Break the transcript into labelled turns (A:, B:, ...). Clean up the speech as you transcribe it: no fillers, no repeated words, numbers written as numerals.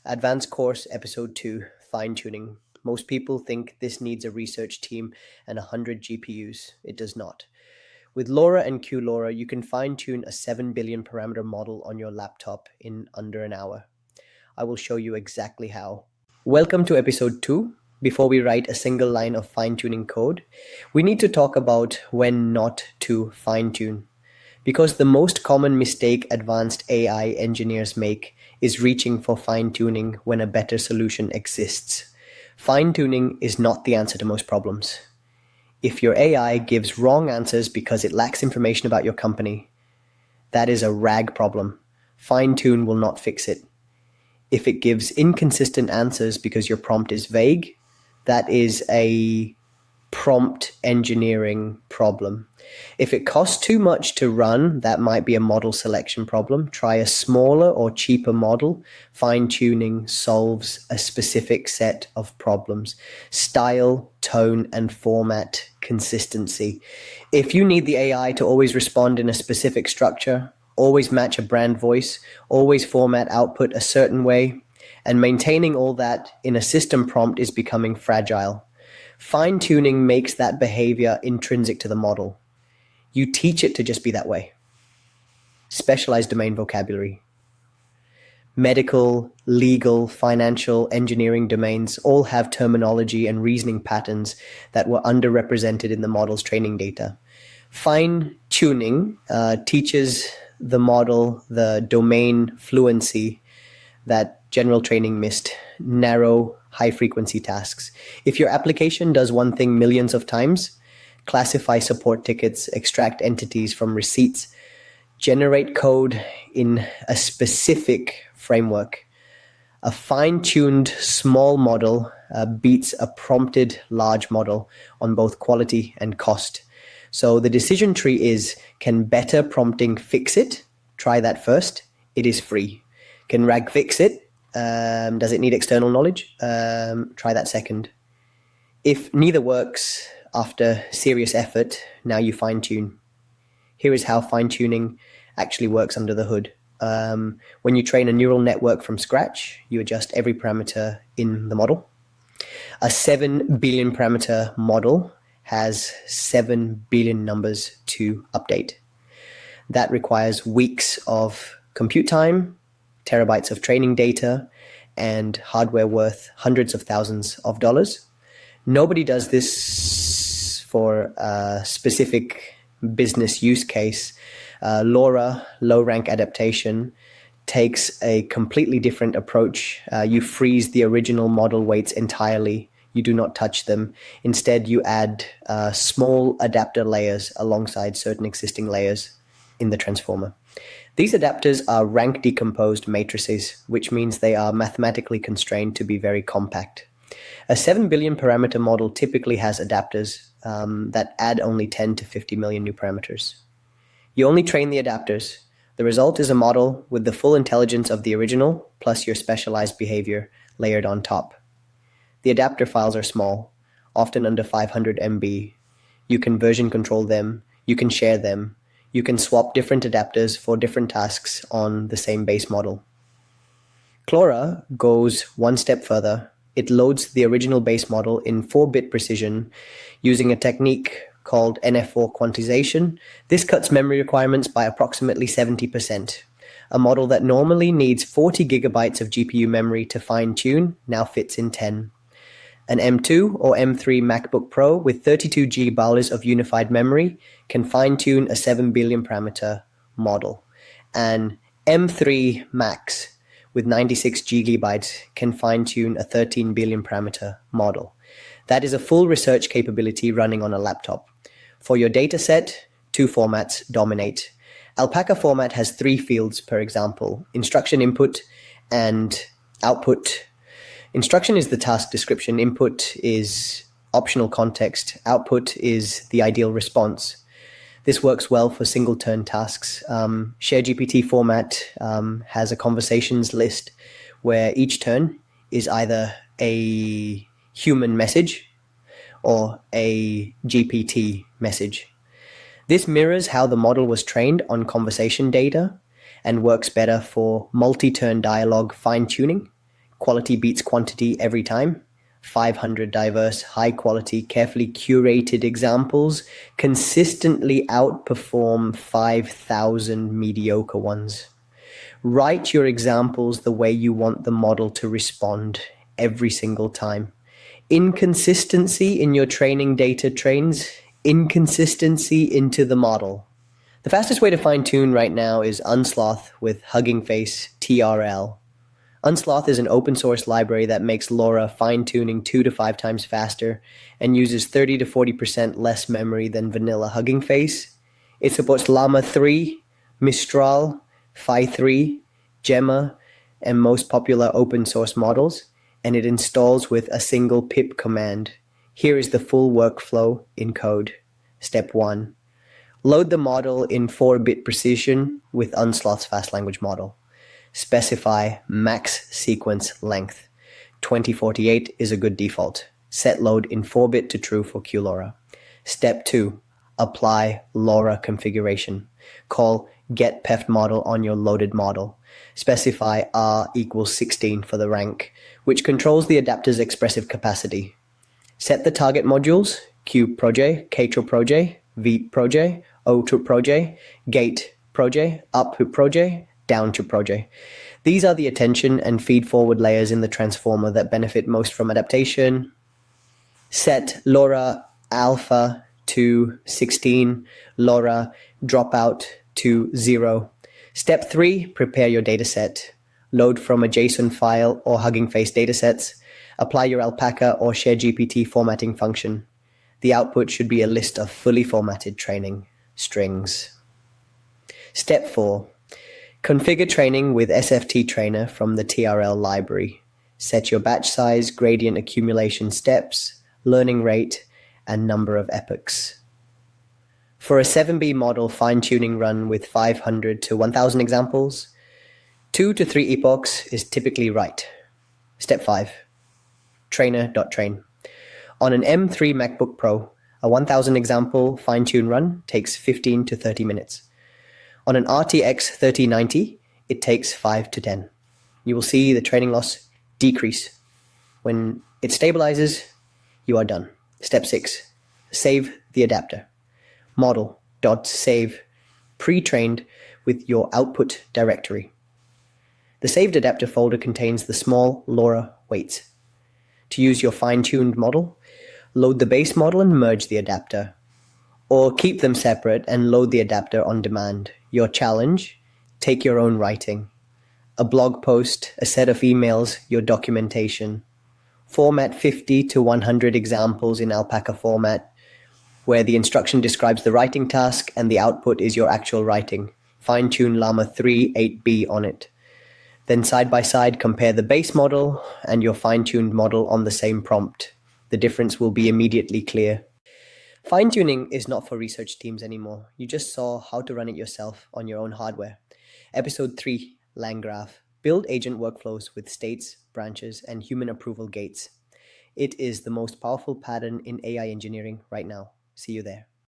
A: Advanced Course Episode 2, Fine-Tuning. Most people think this needs a research team and 100 GPUs. It does not. With LoRA and QLoRA, you can fine-tune a 7 billion parameter model on your laptop in under an hour. I will show you exactly how. Welcome to Episode 2. Before we write a single line of fine-tuning code, we need to talk about when not to fine-tune. Because the most common mistake advanced AI engineers make is reaching for fine-tuning when a better solution exists. Fine-tuning is not the answer to most problems. If your AI gives wrong answers because it lacks information about your company, that is a RAG problem. Fine-tune will not fix it. If it gives inconsistent answers because your prompt is vague, that is a prompt engineering problem. If it costs too much to run, that might be a model selection problem. Try a smaller or cheaper model. Fine-tuning solves a specific set of problems. Style, tone, and format consistency. If you need the AI to always respond in a specific structure, always match a brand voice, always format output a certain way, and maintaining all that in a system prompt is becoming fragile. Fine-tuning makes that behavior intrinsic to the model. You teach it to just be that way. Specialized domain vocabulary. Medical, legal, financial, engineering domains all have terminology and reasoning patterns that were underrepresented in the model's training data. Fine-tuning teaches the model the domain fluency that general training missed, narrow, high-frequency tasks. If your application does one thing millions of times, classify support tickets, extract entities from receipts, generate code in a specific framework, a fine-tuned small model beats a prompted large model on both quality and cost. So the decision tree is, can better prompting fix it? Try that first. It is free. Can RAG fix it? Does it need external knowledge? Try that second. If neither works after serious effort, now you fine-tune. Here is how fine-tuning actually works under the hood. When you train a neural network from scratch, you adjust every parameter in the model. A 7 billion parameter model has 7 billion numbers to update. That requires weeks of compute time, terabytes of training data, and hardware worth hundreds of thousands of dollars. Nobody does this for a specific business use case. LoRA, low rank adaptation, takes a completely different approach. You freeze the original model weights entirely. You do not touch them. Instead, you add small adapter layers alongside certain existing layers in the transformer. These adapters are rank decomposed matrices, which means they are mathematically constrained to be very compact. A 7 billion parameter model typically has adapters that add only 10 to 50 million new parameters. You only train the adapters. The result is a model with the full intelligence of the original plus your specialized behavior layered on top. The adapter files are small, often under 500 MB. You can version control them, you can share them, you can swap different adapters for different tasks on the same base model. QLoRA goes one step further. It loads the original base model in 4-bit precision using a technique called NF4 quantization. This cuts memory requirements by approximately 70%. A model that normally needs 40 gigabytes of GPU memory to fine-tune now fits in 10. An M2 or M3 MacBook Pro with 32 GB of unified memory can fine-tune a 7 billion parameter model. An M3 Max with 96 GB can fine-tune a 13 billion parameter model. That is a full research capability running on a laptop. For your dataset, 2 formats dominate. Alpaca format has 3 fields per example: instruction input and output. Instruction is the task description, input is optional context, output is the ideal response. This works well for single turn tasks. Share GPT format has a conversations list where each turn is either a human message or a GPT message. This mirrors how the model was trained on conversation data and works better for multi-turn dialogue fine-tuning Quality beats quantity every time. 500 diverse, high-quality, carefully curated examples consistently outperform 5,000 mediocre ones. Write your examples the way you want the model to respond every single time. Inconsistency in your training data trains inconsistency into the model. The fastest way to fine-tune right now is Unsloth with Hugging Face TRL. Unsloth is an open source library that makes LoRA fine-tuning 2 to 5 times faster and uses 30 to 40% less memory than vanilla Hugging Face. It supports Llama 3, Mistral, Phi 3, Gemma, and most popular open source models, and it installs with a single pip command. Here is the full workflow in code. Step 1. Load the model in 4-bit precision with Unsloth's fast language model. Specify max sequence length. 2048 is a good default. Set load in 4-bit to true for QLoRA. Step 2. Apply LoRA configuration. Call getPefModel on your loaded model. Specify R equals 16 for the rank, which controls the adapter's expressive capacity. Set the target modules, QProj, KTRProj, VProj, OTRProj, GateProj, UpProj, DownToProj. These are the attention and feed-forward layers in the transformer that benefit most from adaptation. Set LoRA alpha to 16, LoRA dropout to 0. Step 3, prepare your dataset. Load from a JSON file or Hugging Face datasets. Apply your Alpaca or ShareGPT formatting function. The output should be a list of fully formatted training strings. Step 4. Configure training with SFT Trainer from the TRL library. Set your batch size, gradient accumulation steps, learning rate, and number of epochs. For a 7B model fine-tuning run with 500 to 1,000 examples, 2 to 3 epochs is typically right. Step 5. Trainer.train. On an M3 MacBook Pro, a 1,000 example fine-tune run takes 15 to 30 minutes. On an RTX 3090, it takes 5 to 10. You will see the training loss decrease. When it stabilizes, you are done. Step 6. Save the adapter. Model.save pre-trained with your output directory. The saved adapter folder contains the small LoRA weights. To use your fine-tuned model, load the base model and merge the adapter. Or keep them separate and load the adapter on demand. Your challenge: take your own writing. A blog post, a set of emails, your documentation. Format 50 to 100 examples in Alpaca format, where the instruction describes the writing task and the output is your actual writing. Fine-tune Llama 3 8B on it. Then side by side compare the base model and your fine-tuned model on the same prompt. The difference will be immediately clear. Fine-tuning is not for research teams anymore. You just saw how to run it yourself on your own hardware. Episode 3, LangGraph. Build agent workflows with states, branches, and human approval gates. It is the most powerful pattern in AI engineering right now. See you there.